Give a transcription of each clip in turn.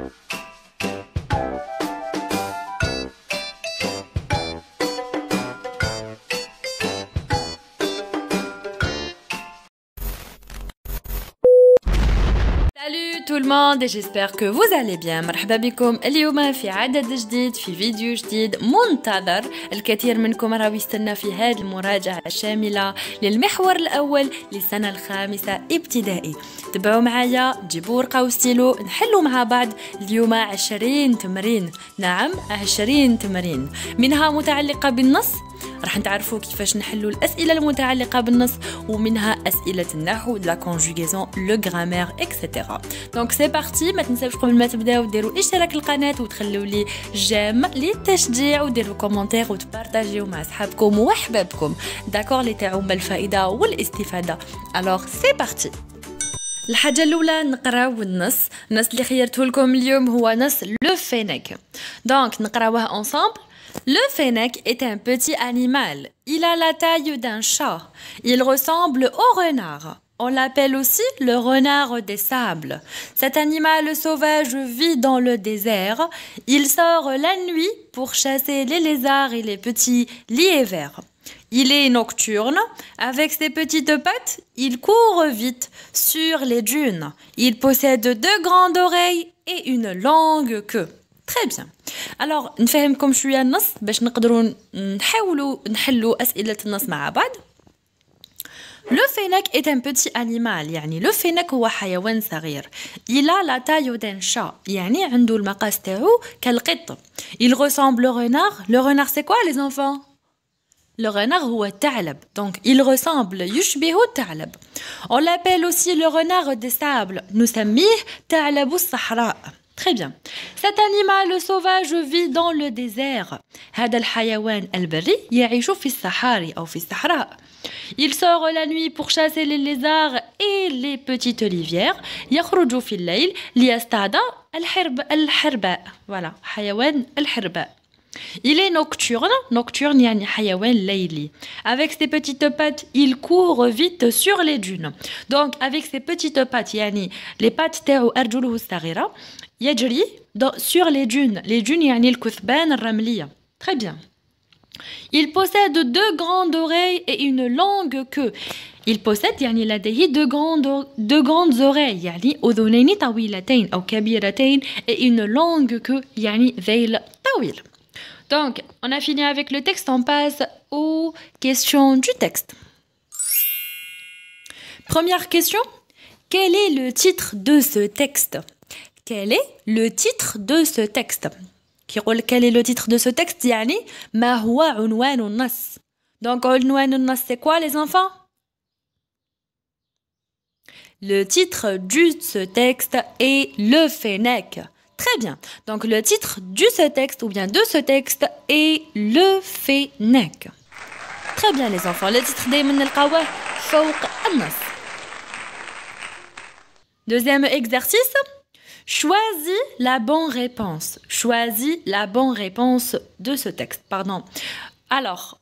Salut tout le monde et j'espère que vous allez bien. مرحبا بكم اليوم في عدد جديد في فيديو جديد منتظر. الكثير منكم راهو يستنى في هذه المراجعة الشاملة للمحور الأول للسنة الخامسة ابتدائي. تبعوا معايا، جيبوا ورقة وستيلو، نحلوا مع بعض اليوم 20 تمرين. نعم 20 تمرين، منها متعلقة بالنص. راح نتعرفوا كيفاش نحلوا الأسئلة المتعلقة بالنص، ومنها أسئلة النحو، لا كونجوغيزون، لو غرامير اكسيتيرا. دونك سي بارتي. ما تنساوش قبل ما تبداو ديروا اشتراك القناة وتخلوا لي جيم للتشجيع، وديروا كومونتير وتبارطاجيو مع اصحابكم واحبابكم، داكور، اللي تعم الفائدة والاستفادة. الوغ سي بارتي. الحاجة الأولى نقراو النص اللي خيرته لكم اليوم هو نص لو فينيك. دونك نقراوه انصامبل. Le fennec est un petit animal. Il a la taille d'un chat. Il ressemble au renard. On l'appelle aussi le renard des sables. Cet animal sauvage vit dans le désert. Il sort la nuit pour chasser les lézards et les petits lièvres. Il est nocturne. Avec ses petites pattes, il court vite sur les dunes. Il possède deux grandes oreilles et une longue queue. Très bien. Alors, نفهمكم شوية النص باش نقدروا نحاولوا نحلوا أسئلة النص مع بعض. Le fennec est un petit animal. يعني le fennec هو حيوان صغير. Il a la taille d'un chat. يعني عنده المقاس تاعو كالقط. Il ressemble au renard. Le renard c'est quoi les enfants? Le renard هو الثعلب. Donc il ressemble، يشبه الثعلب. On l'appelle aussi le renard des sables. نسميه ثعلب الصحراء. Très bien. Cet animal sauvage vit dans le désert. هذا الحيوان البري يعيش في الصحاري أو في الصحراء. Il sort la nuit pour chasser les lézards et les petites livières. يخرج في الليل ليصطاد الحرباء. Voilà, حيوان الحرباء. Il est nocturne. Nocturne يعني حيوان ليلي. Avec ses petites pattes, il court vite sur les dunes. Donc avec ses petites pattes يعني les pattes تاعو أرجله الصغيرة يجري sur les dunes. Les dunes يعني الكثبان الرملية. Très bien. Il possède deux grandes oreilles et une longue queue. Il possède يعني لديه deux grandes oreilles يعني أذنين طويلتين أو كبيرتين et une longue queue يعني ذيل طويل. Donc, on a fini avec le texte, on passe aux questions du texte. Première question, quel est le titre de ce texte? Quel est le titre de ce texte? Quel est le titre de ce texte? يعني ما هو عنوان النص. Donc, عنوان النص, c'est quoi les enfants? Le titre de ce texte est le fennec. Très bien. Donc, le titre de ce texte ou bien de ce texte est le fennec. Très bien les enfants. Le titre دايما نلقاوه فوق النص. Deuxième exercice. Choisis la bonne réponse. Choisis la bonne réponse de ce texte. Pardon. Alors,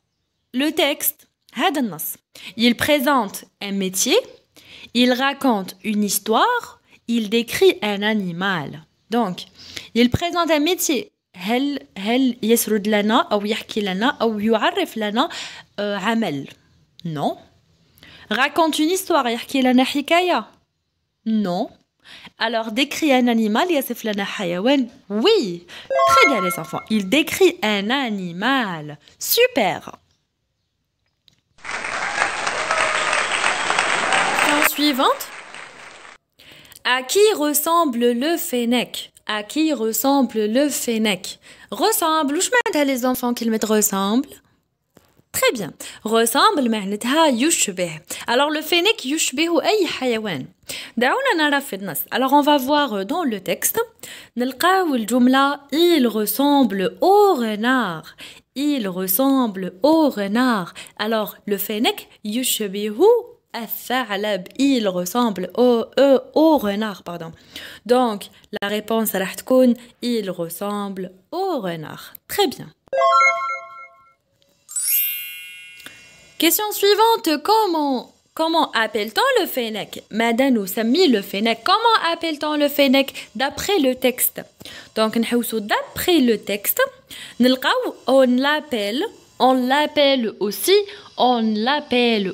le texte, هذا النص, il présente un métier, il raconte une histoire, il décrit un animal. Donc, il présente un métier. هل يسرد لنا أو يحكي لنا أو يعرف لنا عمل؟ Non. Raconte une histoire. يحكي لنا حكاية؟ Non. Alors, décrit un animal. يصف لنا حيوان؟ Oui. Très bien les enfants. Il décrit un animal. Super. Question suivante. À qui ressemble le fennec? À qui ressemble le fennec? Ressemble, وش معناتها les enfants كلمة ressemble? Très bien. Ressemble معناتها يشبه. Alors le fennec يشبه أي حيوان. دعونا نرى في النص. Alors on va voir dans le texte. نلقاو الجملة il ressemble au renard. Il ressemble au renard. Alors le fennec يشبه الثعلب. Il ressemble au renard, pardon. Donc, la réponse راح تكون il ressemble au renard. Très bien. Question suivante. Comment Comment appelle-t-on le fennec? ماذا نسمي le fennec? Comment appelle-t-on le fennec d'après le texte? Donc نحوسو d'après le texte نلقاو on l'appelle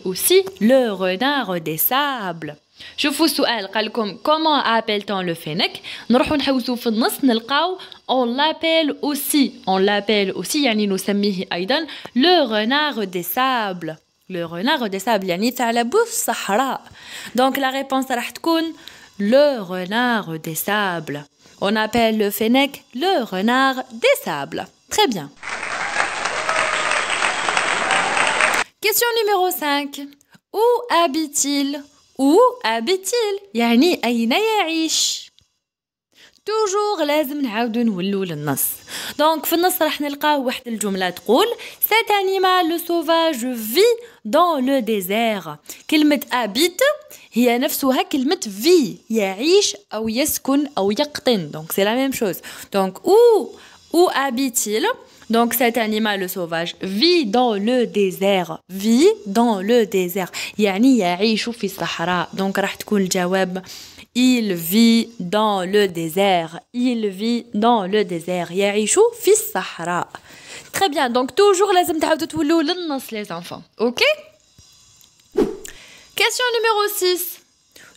aussi le renard des sables. شوفوا السؤال قال لكم comment appelle-t-on le fennec؟ نروحوا نحوسو في النص نلقاو on l'appelle aussi يعني نسميه أيضا le renard des sables. Le renard des sables يعني ثعلب الصحراء. Donc la réponse راح تكون le renard des sables. On appelle le fennec le renard des sables. Très bien. Question numéro 5. Où habite-t-il? Où habite-t-il؟ يعني أين يعيش؟ توجور لازم نعاودو نولو للنص. دونك في النص راح نلقاو واحد الجملة تقول cet animal sauvage vit dans le désert. كلمة habite هي نفسها كلمة vit يعيش أو يسكن أو يقطن. دونك c'est la même chose. Donc où habite-t-il? Donc cet animal sauvage vit dans le désert. Vit dans le désert. يعني يعيش في الصحراء. Donc راح تكون الجواب il vit dans le désert. Il vit dans le désert. يعيش في الصحراء. Très bien. Donc toujours لازم تعاودوا تولوا للنص les enfants. OK? Question numéro 6.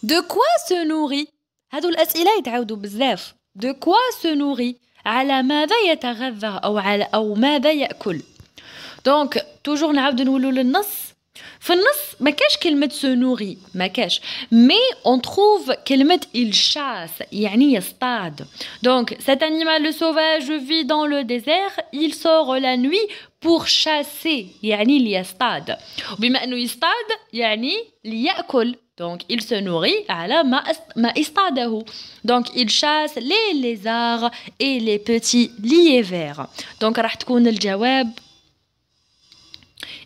De quoi se nourrit? هادو الأسئلة يتعاودوا بزاف. De quoi se nourrit? على ماذا يتغذى أو ماذا يأكل؟ دونك توجور نعاود نولو للنص. في النص ما كاش كلمة se nourrit ما كاش mais on trouve كلمة il chasse يعني يصطاد. Donc cet animal sauvage vit dans le désert. Il sort la nuit pour chasser يعني ليصطاد. وبما أنه يصطاد يعني ليأكل. Donc, il se nourrit على ما اصطاده. Donc, il chasse les lézards et les petits lièvres. Donc, راح تكون الجواب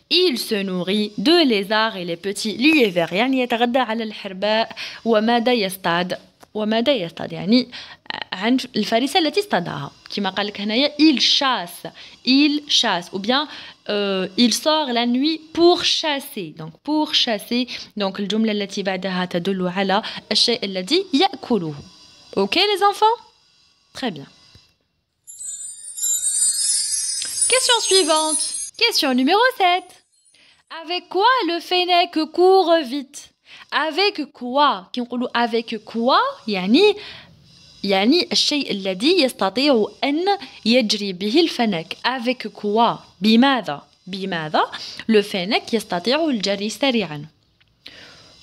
il se nourrit de lézards et les petits lièvres. يعني يتغذى على الحرباء. وماذا يصطاد يعني عن الفريسة التي اصطادها. كما قال لك هنايا il chasse ou bien il sort la nuit pour chasser. Donc الجملة التي بعدها تدل على الشيء الذي يأكله. OK les enfants? Très bien. Question suivante. Question numéro 7. Avec quoi le fennec court vite? Avec quoi? كي نقولوا avec quoi يعني الشيء الذي يستطيع أن يجري به الفنك. avec quoi? بماذا le fennec يستطيع الجري سريعا.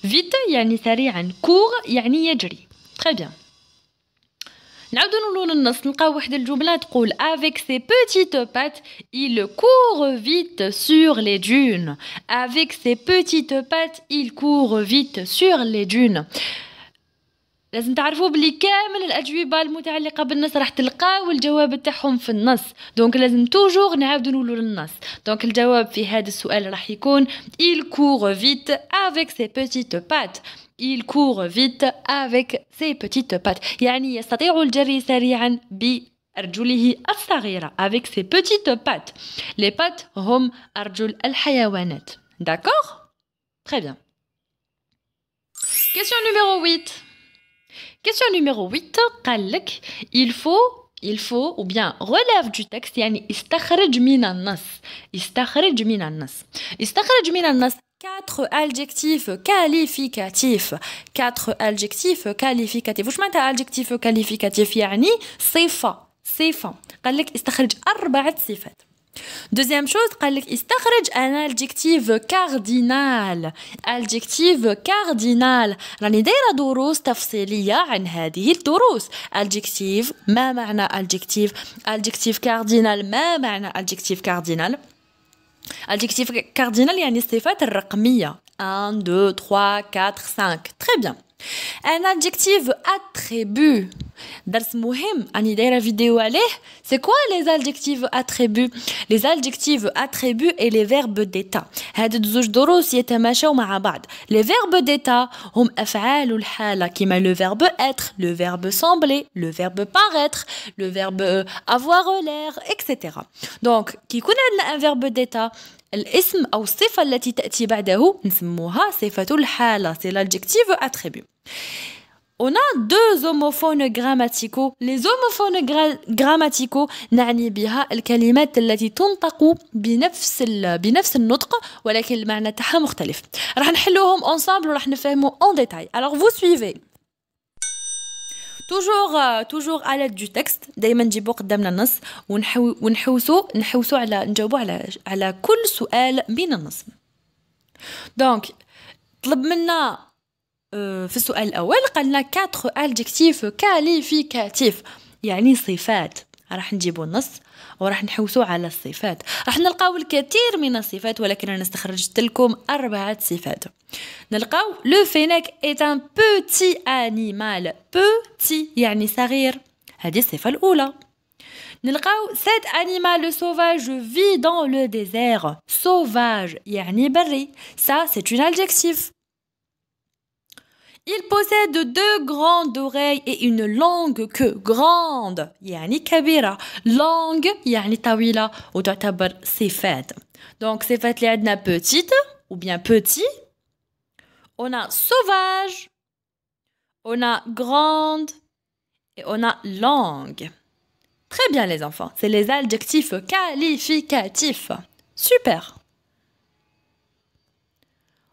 vite يعني سريعا. court يعني يجري. très bien. نعاودو نولو للنص نلقاو واحد الجملة تقول avec ses petites pattes il court vite sur les dunes. avec ses petites pattes il court vite sur les dunes. لازم تعرفوا بلي كامل الأجوبة المتعلقة بالنص راح تلقاو الجواب تاعهم في النص. دونك لازم توجور نعاودو نولو للنص. دونك الجواب في هذا السؤال راح يكون il court vite avec ses petites pattes. il court vite avec ses petites pattes. يعني يستطيع الجري سريعا بأرجله الصغيرة. avec ses petites pattes. les pattes هم أرجل الحيوانات. d'accord? très bien. question numéro 8. Question numéro 8 قال لك il faut ou bien relève du texte يعني استخرج من النص 4 adjectifs qualificatifs. 4 adjectifs qualificatifs. واش معناتها adjectif qualificatif؟ يعني صفة. قال لك استخرج 4 صفات. Deuxième chose قال لك استخرج un adjectif cardinal. راني دايره دروس تفصيليه عن هذه الدروس. adjectif ما معنى adjectif cardinal ما معنى adjectif cardinal يعني الصفات الرقميه 1 2 3 4 5. très bien. un adjectif attribut. درس مهم راني دايره فيديو عليه. C'est quoi les adjectifs attributs? Les adjectifs attributs et les verbes d'état. هاد زوج دروس يتماشاو مع بعض. Les verbes d'état هم أفعال الحالة كيما le verbe être, le verbe sembler, le verbe paraître, le verbe avoir l'air, etc. Donc كي يكون عندنا un verbe d'état الاسم أو الصفة التي تأتي بعده نسموها صفة الحالة. C'est l'adjectif attribut. On a deux homophones grammaticaux. Les homophones grammaticaux نعني بها الكلمات التي تنطق بنفس النطق ولكن المعنى تاعها مختلف. راح نحلوهم ensemble وراح نفهموا en détail. Alors vous suivez. toujours à l'aide du texte. دايما نجيبوا قدامنا النص ونحوسوا نجاوبوا على كل سؤال من النص. دونك طلب منا في السؤال الأول قالنا 4 adjectifs qualificatifs يعني صفات. راح نجيبوا النص وراح نحوسوا على الصفات. راح نلقاو الكثير من الصفات ولكن أنا استخرجت لكم 4 صفات. نلقاو le fennec est un petit animal. petit يعني صغير. هذه الصفة الأولى. نلقاو cet animal sauvage vit dans le désert. sauvage يعني بري. ça c'est une adjectif. Il possède 2 grandes oreilles et une longue queue. grande يعني كبيرة. longue يعني طويلة وتعتبر صفات. donc صفات اللي عندنا petite ou bien petit. On a sauvage, on a grande et on a longue. Très bien les enfants, c'est les adjectifs qualificatifs. Super.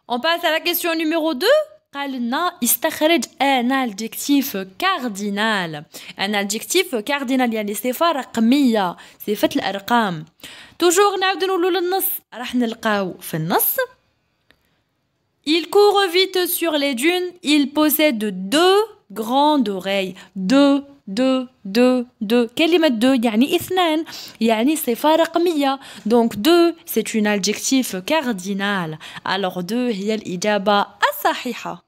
On passe à la question numéro 2. قالنا استخرج un adjectif cardinal. un adjectif cardinal يعني صفة رقمية. صفة الأرقام. toujours نعاود نقولوا للنص. راح نلقاو في النص Il court vite sur les dunes. Il possède 2 grandes oreilles. 2 كلمة 2 يعني 2 يعني صفة رقمية. donc 2 c'est une adjectif cardinal. alors 2 هي الإجابة الصحيحة.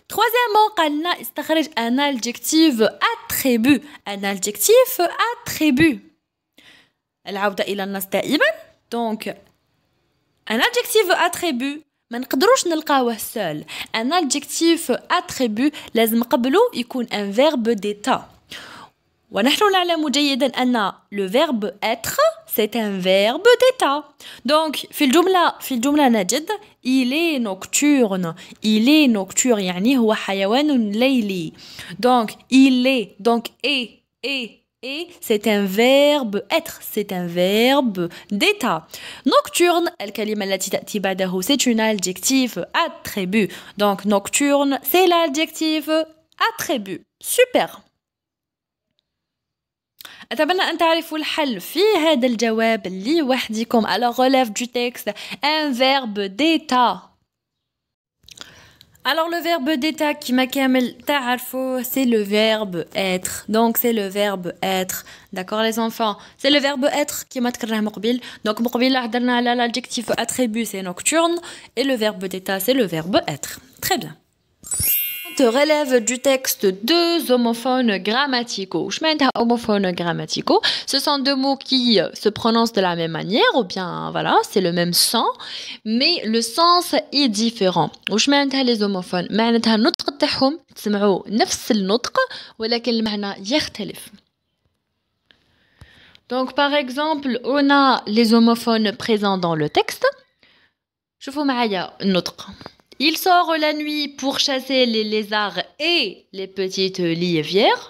troisièmement قالنا استخرج un adjectif attribut. un adjectif attribut. العودة إلى النص دائما. donc un adjectif attribut ما نقدروش نلقاوه seul. un adjectif attribut لازم قبله يكون un verbe d'état. ونحن نعلم جيدا أن le verbe être c'est un verbe d'état. donc في الجملة نجد il est nocturne. il est nocturne يعني هو حيوان ليلي. donc il est donc et c'est un verbe être. c'est un verbe d'état. nocturne الكلمة التي تأتي بعده c'est une adjectif attribut. donc nocturne c'est l'adjectif attribut. super. أتمنى أن تعرفوا الحل في هذا الجواب لوحدكم. alors relève du texte un verbe d'état. Alors le verbe d'état كما كامل تعرفوه c'est le verbe être. donc c'est le verbe être. d'accord les enfants, c'est le verbe être كما تكررناه مقبل. donc مقبل هضرنا على l'adjectif attribut c'est nocturne et le verbe d'état c'est le verbe être. très bien. relève du texte 2 homophones grammaticaux. Je mets homophones grammaticaux. Ce sont 2 mots qui se prononcent de la même manière ou bien voilà, c'est le même son mais le sens est différent. وش معناتها les homophones؟ معناتها النطق تاعهم تسمعوا نفس النطق ولكن المعنى يختلف. Donc par exemple, on a les homophones présents dans le texte. شوفوا معايا النطق. Il sort la nuit pour chasser les lézards et les petites liévères.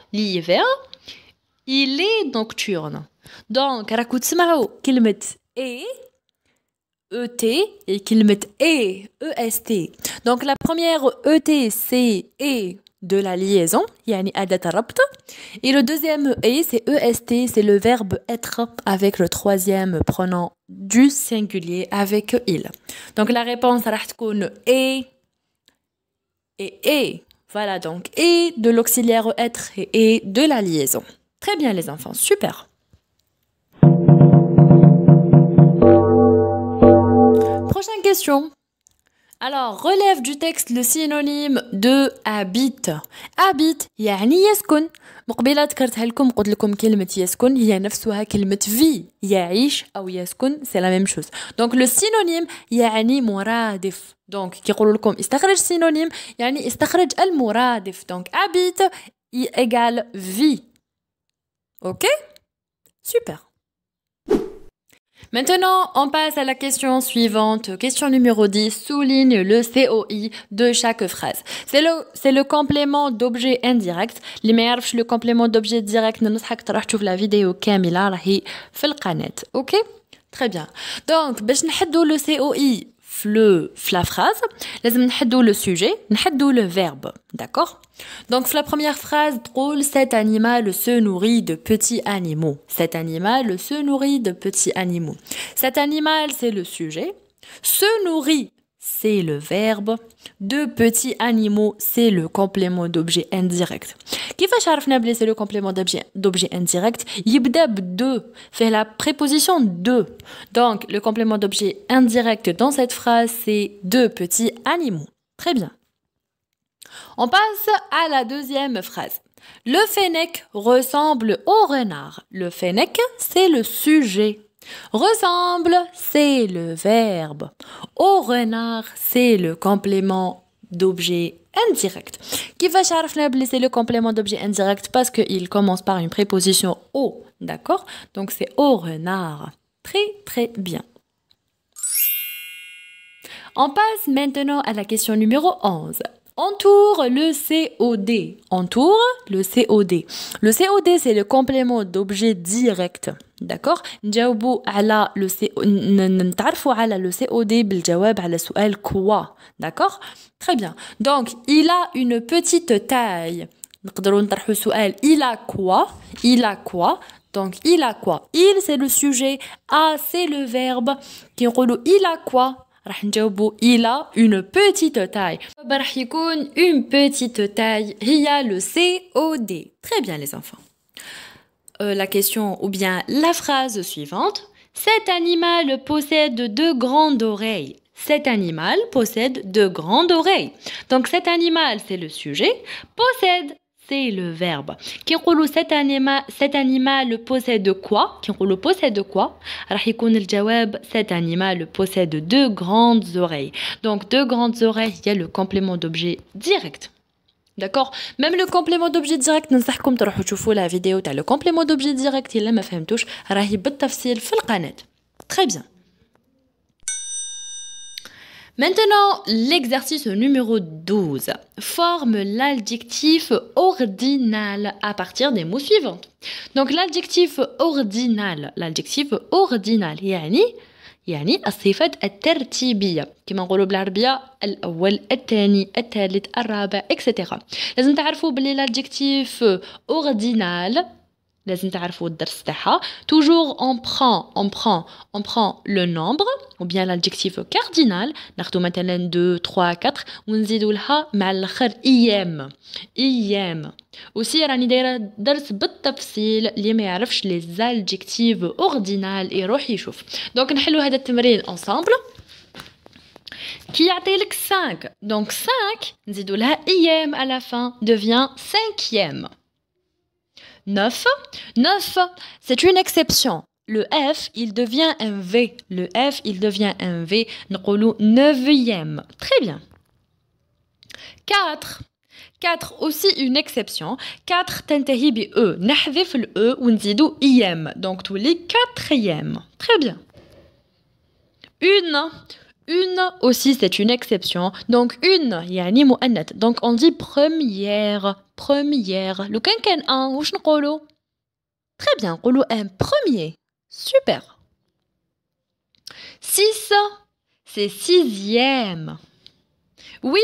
Il est nocturne. donc راكو تسمعوا كلمة ET et كلمة EST. donc la première ET c'est de la liaison يعني أداة الربط. et le deuxième c'est EST, c'est le verbe être avec le troisième pronom du singulier avec il. donc la réponse راح تكون et voilà. donc et de l'auxiliaire être et de la liaison. très bien les enfants, super. prochaine question. Alors, relève du texte le synonyme de habite. Habite يعني يسكن. مقبلة ذكرتها لكم قلت لكم كلمة يسكن هي نفسها كلمة في يعيش أو يسكن c'est la même chose. Donc le synonyme يعني مرادف. Donc كي يقولوا لكم استخرج synonyme يعني استخرج المرادف. Donc habite égale vie. Ok? Super. Maintenant, on passe à la question suivante. Question numéro 10. Souligne le COI de chaque phrase. C'est le complément d'objet indirect. اللي ما يعرفش le complément d'objet direct ننصحك تروح تشوف la vidéo كاملة راهي في القناة. Ok? Très bien. Donc, باش نحدو le COI في la phrase, لازم نحدو le sujet, نحدو le verbe. D'accord? Donc, la première phrase, drôle, cet animal se nourrit de petits animaux. Cet animal se nourrit de petits animaux. Cet animal, c'est le sujet. Se nourrit, c'est le verbe. De petits animaux, c'est le complément d'objet indirect. كيفاش عرفنا بلي c'est le complément d'objet indirect يبدا ب fait la préposition de. Donc, le complément d'objet indirect dans cette phrase, c'est de petits animaux. Très bien. On passe à la deuxième phrase. Le fennec ressemble au renard. Le fennec, c'est le sujet. Ressemble, c'est le verbe. Au renard, c'est le complément d'objet indirect. كيفاش عرفنا بلي c'est le complément d'objet indirect parce qu'il commence par une préposition au, d'accord? Donc c'est au renard. Très très bien. On passe maintenant à la question numéro 11. Entoure le COD. Entoure le COD. Le COD, c'est le complément d'objet direct. D'accord? نجاوبوا على نتعرفوا على le COD بالجواب على سؤال quoi. D'accord? Très bien. Donc, il a une petite taille. نقدروا نطرحوا سؤال il a quoi? Il a quoi? Donc, il a quoi? Il, c'est le sujet. A, c'est le verbe. كي نقولوا il a quoi? راح نجاوبوا il a une petite taille. راح يكون une petite taille هي le COD. Très bien les enfants. La question ou bien la phrase suivante. Cet animal possède de grandes oreilles. Cet animal possède de grandes oreilles. Donc cet animal c'est le sujet. Possède c'est le verbe. كي نقولوا cet animal possède quoi? كي نقولوا possède quoi? راح يكون الجواب cet animal possède de grandes oreilles. Donc de grandes oreilles il y a le complément d'objet direct. D'accord? Même le complément d'objet direct ننصحكم تروحوا تشوفوا la vidéo تاع le complément d'objet direct إلا ما فهمتوش راهي بالتفصيل في القناة. Très bien. Maintenant, l'exercice numéro 12. Forme l'adjectif ordinal à partir des mots suivants. Donc, l'adjectif ordinal يعني الصفات الترتيبية كما نقولوا بالعربية الأول الثاني الثالث الرابع etc. لازم تعرفوا بلي l'adjectif ordinal لازم تعرفوا الدرس تاعها toujours on prend le nombre ou bien l'adjectif cardinal ناخدو مثلا 2 3 4 ونزيدوا لها مع الاخر ايام aussi راني دايره درس بالتفصيل اللي ما يعرفش لي زالجيكتيف اوردينال يروح يشوف. دونك نحلوا هذا التمرين ensemble qui يعطي لك 5. donc 5 نزيدوا لها ايام à la fin devient cinquième. 9, c'est une exception. Le F, il devient un V. Le F, il devient un V. نقولوا 9e. Très bien. 4, aussi une exception. 4 تنتهي ب E. نحذف ال E ونزيدوا IM. Donc, تولي 4e. Très bien. Une aussi, c'est une exception. Donc, une, يعني مؤنث. Donc, on dit première. لو كان un, واش نقولوا? Très bien, نقولوا un premier. Super. 6, c'est sixième. 8,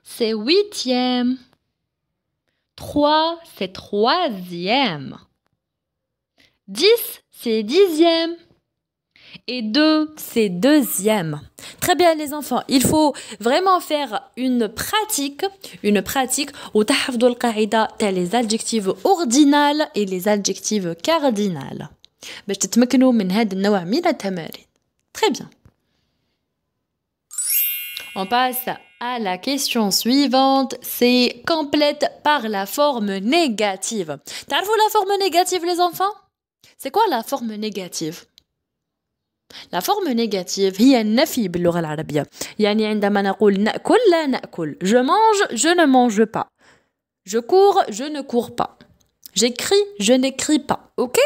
c'est huitième. 3, c'est troisième. 10, c'est dixième. Et 2, c'est deuxième. Très bien les enfants, il faut vraiment faire une pratique où تحفظوا القاعدة تاع les adjectifs ordinales et les adjectifs cardinales باش تتمكنوا من هذا النوع من التمارين. Très bien. On passe à la question suivante, c'est complète par la forme négative. T'arrivez la forme négative les enfants? C'est quoi la forme négative? La forme négative هي النفي باللغة العربية. يعني عندما نقول نأكل لا نأكل. Je mange, je ne mange pas. Je cours, je ne cours pas. J'écris, je n'écris pas. Ok?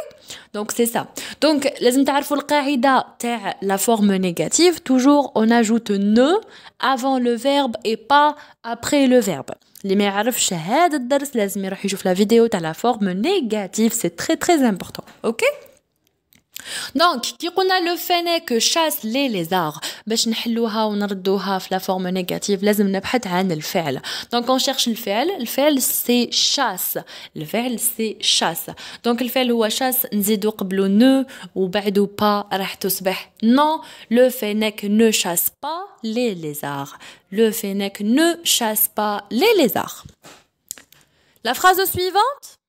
Donc c'est ça. Donc لازم تعرفوا القاعدة تاع la forme négative. Toujours on ajoute ne avant le verbe et pas après le verbe. اللي ما يعرفش هذا الدرس لازم يروح يشوف la vidéo تاع la forme négative. C'est très très important. Ok? Donc, كي قلنا le فينيك chasse les lézards باش نحلوها ونردوها في la forme négative لازم نبحث عن الفعل. Donc on cherche الفعل c'est chasse. الفعل c'est chasse. Donc الفعل هو chasse نزيدو قبلو ne وبعدو pas راح تصبح non. Le فينيك ne chasse pas les lézards. Le فينيك ne chasse pas les lézards. La phrase suivante.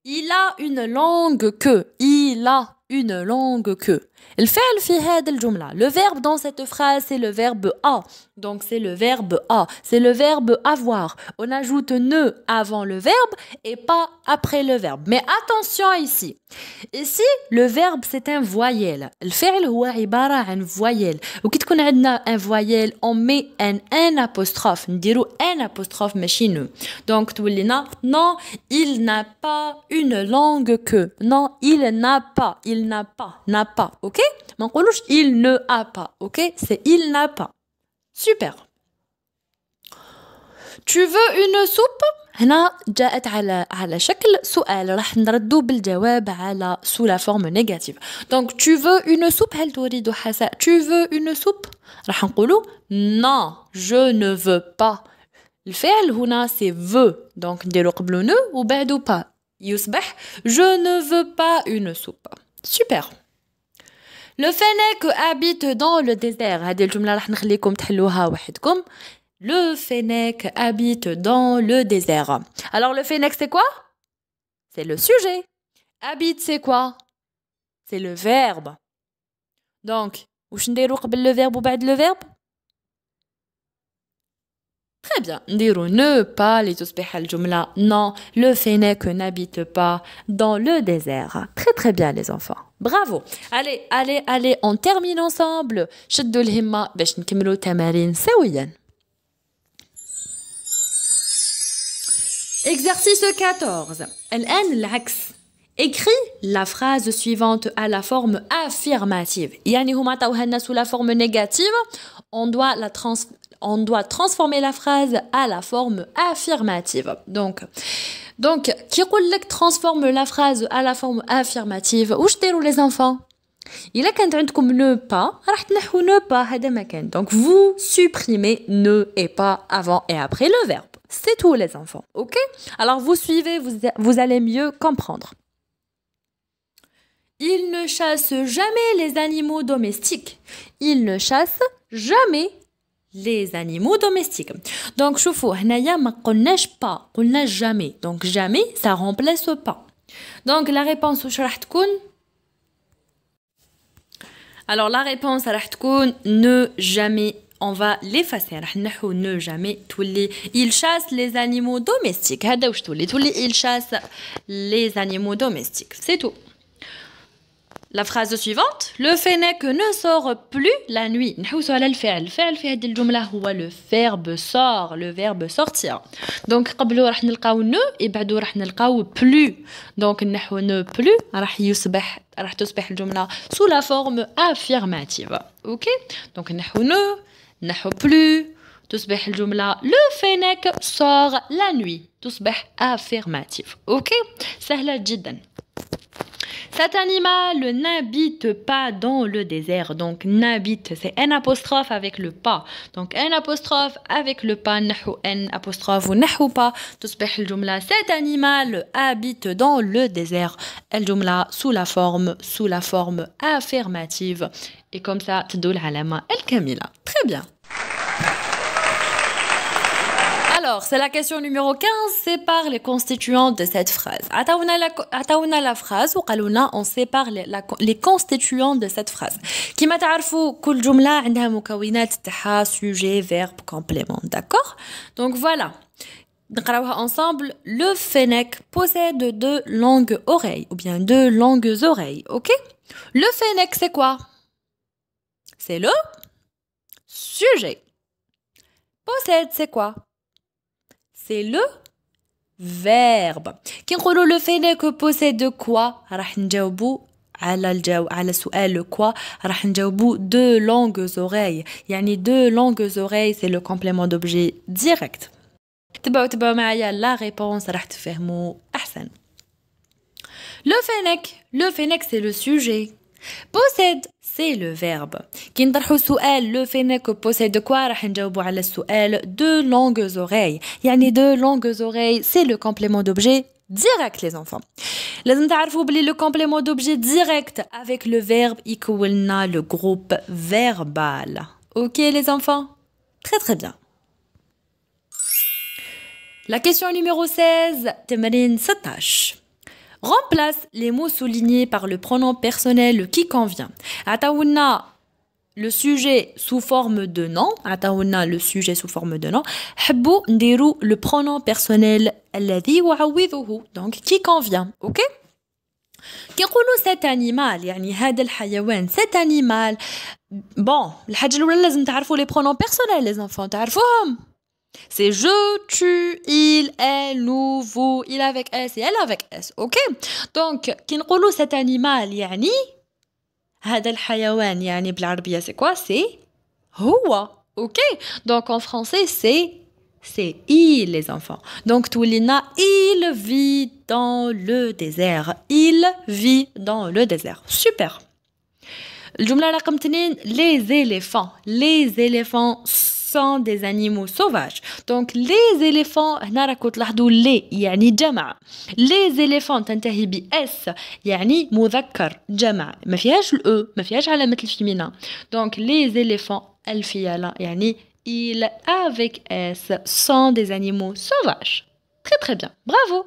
Il a une longue queue. Il a une longue queue. الفعل في هذه الجملة. Le verbe dans cette phrase, c'est le verbe a. Donc, c'est le verbe a. C'est le verbe avoir. On ajoute ne avant le verbe et pas après le verbe. Mais attention ici. Ici, le verbe, c'est un voyelle. الفعل هو عبارة عن voyelle. وكي تكون عندنا un voyelle, on met un apostrophe. نديرو un apostrophe ماشي ne. Donc, تولينا non, il n'a pas une longue queue. Non, il n'a pas. Il n'a pas. Ok? ما نقولوش il ne a pas. Ok? C'est il n'a pas. Super. Tu veux une soupe? هنا جاءت على شكل سؤال راح نردو بالجواب على sous la forme négative. Donc tu veux une soupe؟ هل تريد حساء؟ Tu veux une soupe؟ راح نقولو non, je ne veux pas. الفعل هنا c'est veut. Donc نديرو قبلو ne وبعدو pas. يصبح je ne veux pas une soupe. Super. Le fennec habite dans le désert. هذه الجملة راح نخليكم تحلوها وحدكم. Le fennec habite dans le désert. Alors le fennec c'est quoi? C'est le sujet. Habite c'est quoi? C'est le verbe. Donc, واش نديرو قبل le verbe وبعد le verbe? Très bien. نديرو ne pas لتصبح الجملة non. Le fennec n'habite pas dans le désert. Très très bien les enfants. Bravo. Allez, on termine ensemble. شدوا الهمة باش نكملوا تمارين سويا. Exercice 14. الآن العكس. Écris la phrase suivante à la forme affirmative. يعني هما عطاوها لنا sous la forme négative. On doit transformer la phrase à la forme affirmative. Donc, qui يقول لك transforme la phrase à la forme affirmative. واش ديروا les enfants? إلا كانت عندكم ne pas راح تنحو ne pas هذا ما كان. Donc vous supprimez ne et pas avant et après le verbe. C'est tout les enfants, ok? Alors vous suivez, vous allez mieux comprendre. Il ne chasse jamais les animaux domestiques. Il ne chasse jamais les animaux domestiques. Donc شوفوا هنايا ما قلناش pas, قلنا jamais. Donc jamais ça remplace pas. Donc la réponse واش راح تكون? Alors la réponse راح تكون ne jamais. On va l'effacer. راح نحو ne jamais تولي il chasse les animaux domestiques. هذا واش تولي il chasse les animaux domestiques. C'est tout. La phrase suivante. Le fennec ne sort plus la nuit. نحوسوا على الفعل. الفعل في هذه الجملة هو le verbe sort. Le verbe sortir. Donc قبله راح نلقاو ne et بعدو راح نلقاو plus. Donc نحو ne plus راح تصبح الجملة sous la forme affirmative. Ok? Donc نحو ne نحو plus تصبح الجملة le fennec sort la nuit. تصبح affirmative. Ok? سهلة جدا. Cet animal n'habite pas dans le désert. Donc, n'habite, c'est un apostrophe avec le pas. Donc, un apostrophe avec le pas. نحو un apostrophe ou نحو pas. تصبح الجملة cet animal habite dans le désert. الجملة sous la forme affirmative. Et comme ça, تدل العلامة الكاملة. Très bien. Alors, c'est la question numéro 15, sépare les constituants de cette phrase. عطاونا la phrase وقالونا on sépare les constituants de cette phrase. كما تعرفوا كل جملة عندها مكونات تاعها sujet, verbe, complément, d'accord? Donc voilà. نقراوها ensemble. Le fennec possède deux longues oreilles ou bien deux longues oreilles, OK? Le fennec c'est quoi? C'est le sujet. Possède c'est quoi? C'est le verbe. كي نقولوا le fennec possède quoi راح نجاوبوا على السؤال le quoi راح نجاوبوا deux longues oreilles. يعني deux longues oreilles c'est le complément d'objet direct. تبعوا معايا la réponse راح تفهموا أحسن. Le fennec c'est le sujet. Possède c'est le verbe. كي نطرحوا السؤال le fennec possède quoi راح نجاوبوا على السؤال deux longues oreilles. يعني deux longues oreilles c'est le complément d'objet direct les enfants. لازم تعرفوا بلي le complément d'objet direct avec le verbe يكون لنا le groupe verbal. OK les enfants? Très très bien. La question numéro 16, تمرين 16. Remplace les mots soulignés par le pronom personnel qui convient. عطاونا le sujet sous forme de nom. عطاونا le sujet sous forme de nom. حبوا نديروا le pronom personnel الذي يعوضه. Donc qui convient. OK? كي نقولوا cet animal يعني هذا الحيوان cet animal. Bon, الحاجة الأولى لازم تعرفوا les pronoms personnels les enfants. تعرفوهم. C'est je, tu, il, elle, nous, vous, il avec S et elle avec S, ok? Donc, كي نقولوا cet animal يعني هذا الحيوان يعني بالعربية c'est quoi? C'est هو, ok? Donc en français c'est il les enfants. Donc تولينا il vit dans le désert. Il vit dans le désert. Super. الجملة رقم 2 les éléphants sont des animaux sauvages. Donc les éléphants هنا راكو تلاحظوا les يعني جمع. Les éléphants تنتهي ب s يعني مذكر جمع ما فيهاش ال ما فيهاش علامة الفيمينا. Donc les éléphants الفيالة يعني ils avec s sont des animaux sauvages. Très très bien. Bravo.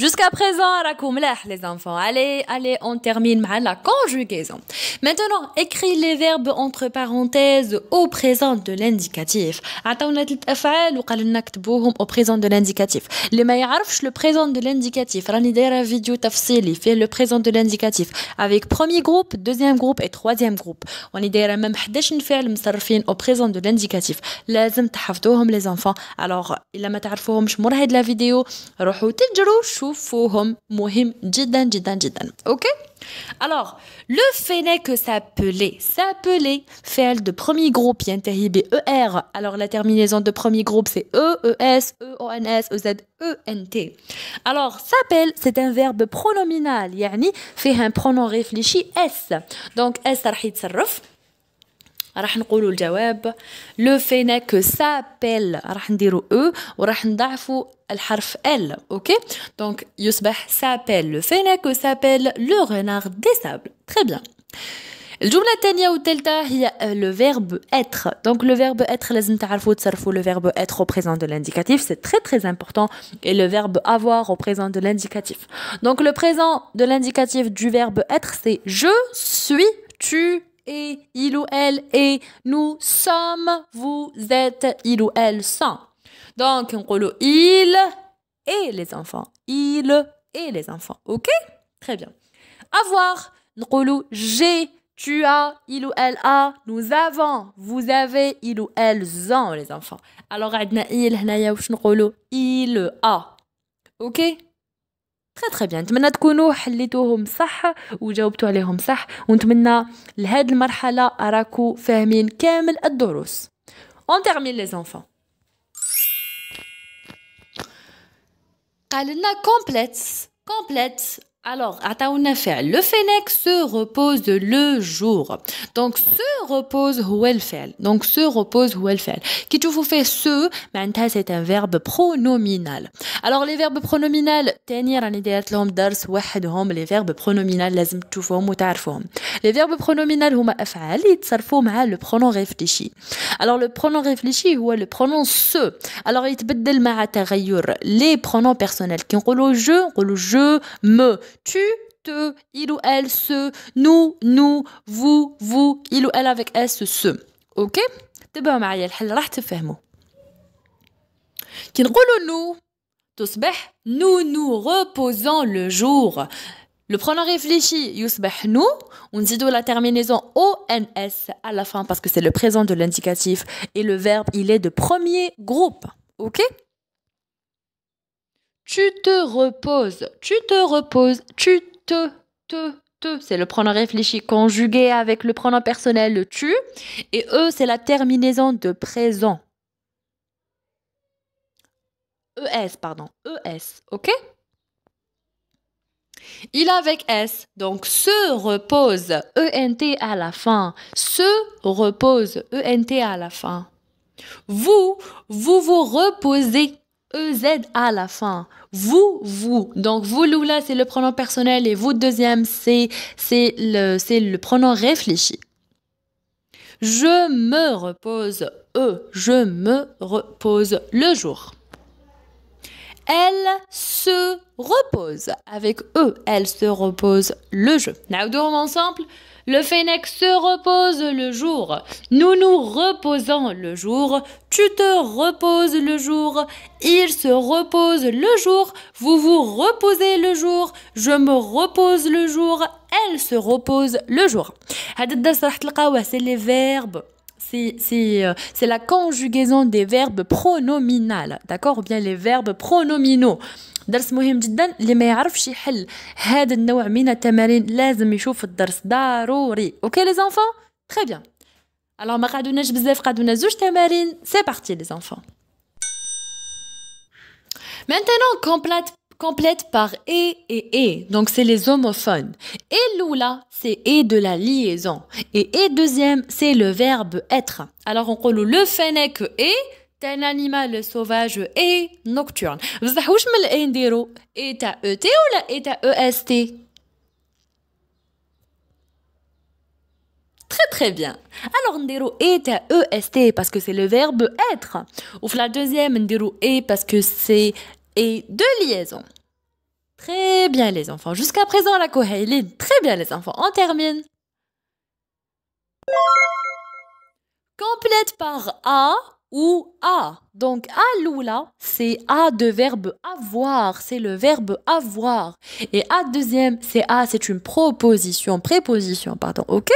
Jusqu'à présent, rakoum les enfants. Allez, on termine avec la conjugaison. Maintenant, écris les verbes entre parenthèses au présent de l'indicatif. عطاونا 3 أفعال وقالنا نكتبوهم au présent de l'indicatif. اللي ما يعرفش le présent de l'indicatif راني دايره فيديو تفصيلي فيه le présent de l'indicatif avec premier groupe, deuxième groupe et troisième groupe. راني دايره même 11 فعل مصرفين au présent de l'indicatif. لازم تحفظوهم les enfants. Alors, إلا ما تعرفوهمش مور هاد لا فيديو روحوا تجروا شوفوهم مهم جدا جدا جدا. OK? Alors, le fennec s'appelait فعل de premier groupe ينتهي ب ER. Alors, la terminaison de premier groupe c'est E, ES, EONS, EZ, ENT. Alors, s'appelle, c'est un verbe pronominal يعني فيه un pronom réfléchi S. Donc, S راح يتصرف راح نقولوا الجواب لو فينيك سابيل راح نديروا او وراح نضعفوا الحرف ال اوكي دونك يصبح سابيل لو فينيك سابيل لو رينار دي سابل تري بيان الجمله الثانيه والثالثه هي لو فيرب être donc le verbe être لازم تعرفوا تصرفوا le verbe être au présent de l'indicatif c'est très très important et le verbe avoir au présent de l'indicatif donc le présent de l'indicatif du verbe être c'est je suis tu et il ou elle et nous sommes vous êtes il ou elle sont donc on dit il et les enfants il et les enfants ok très bien avoir on dit j'ai tu as il ou elle a nous avons vous avez il ou elles ont les enfants alors عندنا il هنايا واش نقولوا il a ok très très bien نتمنى تكونوا حليتوهم صح وجاوبتوا عليهم صح ونتمنى لهاد المرحله راكو فاهمين كامل الدروس on termine les enfants قال لنا complète Alors, عطاونا فعل. Le fennec se repose le jour. Donc, se repose هو الفعل. Donc, se repose هو الفعل. كي تشوفوا فيه se, معناتها c'est un verbe pronominal. Alors, les verbes pronominaux, تاني راني دايرت لهم درس وحدهم. Les verbes pronominaux لازم تشوفوهم وتعرفوهم. Les verbes pronominaux هما أفعال يتصرفوا مع le pronom réfléchi. Alors, le pronom réfléchi هو le pronom se. Alors, يتبدل مع تغير les pronoms personnels. كي نقولوا je, me. Tu, te, il ou elle, ce, nous, vous, il ou elle avec S, ce. Ok? تبعوا معايا الحل راح تفهموا. كي نقولوا nous تصبح nous reposons le jour. Le pronom réfléchi يصبح nous. On dit la terminaison ONS à la fin parce que c'est le présent de l'indicatif et le verbe il est de premier groupe. Ok? Tu te reposes, c'est le pronom réfléchi conjugué avec le pronom personnel, le tu, et eux, c'est la terminaison de présent. ES, ok? Il avec S, donc se repose, ENT à la fin, se repose, ENT à la fin. Vous reposez, EZ à la fin. Vous. Donc, vous, Lula, c'est le pronom personnel et vous, deuxième, c'est le pronom réfléchi. Je me repose, je me repose le jour. Elle se repose, avec elle se repose le jeu. Naoudouhom ensemble. Le fennec se repose le jour. Nous nous reposons le jour. Tu te reposes le jour. Il se repose le jour. Vous vous reposez le jour. Je me repose le jour. Elle se repose le jour. هذا الدرس راح تلقاوه c'est les verbes. C'est la conjugaison des verbes pronominaux, d'accord? Ou bien les verbes pronominaux. درس مهم جدا اللي ما يعرفش يحل هذا النوع من التمارين لازم يشوف الدرس ضروري. اوكي les enfants? Très bien. Alors ما قعدوناش بزاف قعدونا زوج تمارين. C'est parti les enfants. Maintenant complète par et. Donc c'est les homophones. Et l'oula, c'est et de la liaison. Et deuxième, c'est le verbe être. Alors on dit le fennec est un animal sauvage et nocturne. بصح واش من الاي نديرو اي تاع او تي ولا اي تاع او اس تي؟ Très bien. Alors نديرو اي تاع او اس تي parce que c'est le verbe être. Ou la deuxième نديرو et parce que c'est et de liaison. Très bien les enfants. Jusqu'à présent la Kohaïline. Très bien les enfants. On termine. Complète par a ou a. Donc a l'oula, c'est a de verbe avoir. C'est le verbe avoir. Et a deuxième, c'est a, c'est une préposition, pardon. Ok?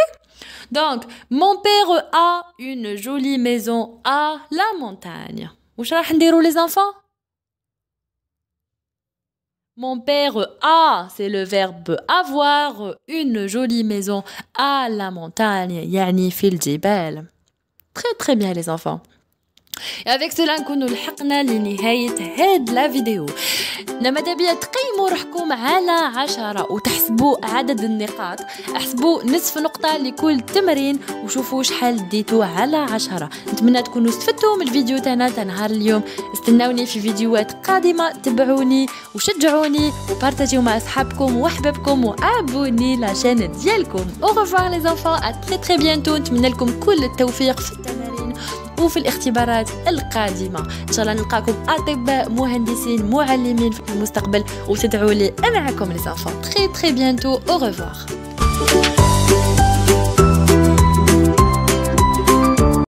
Donc, mon père a une jolie maison à la montagne. Ouch راح نديرو les enfants? Mon père a, c'est le verbe avoir une jolie maison à la montagne. يعني في الجبال. Très bien les enfants. Et avec cela نكونوا لحقنا لنهاية هاد لا فيديو. ماذا بيا تقيموا روحكم على 10 وتحسبوا عدد النقاط. احسبوا نصف نقطة لكل تمرين وشوفوا شحال ديتوا على 10. نتمنى تكونوا استفدتوا من الفيديو تاعنا نهار اليوم. استناوني في فيديوهات قادمة. تبعوني وشجعوني وبارتاجيو مع اصحابكم واحبابكم وابوني لاشين ديالكم. au revoir les enfants. à très bientôt. نتمنى لكم كل التوفيق في التمارين وفي الاختبارات القادمة. إن شاء الله نلقاكم أطباء مهندسين معلمين في المستقبل وتدعوا لي معكم les enfants. très bientôt. au revoir.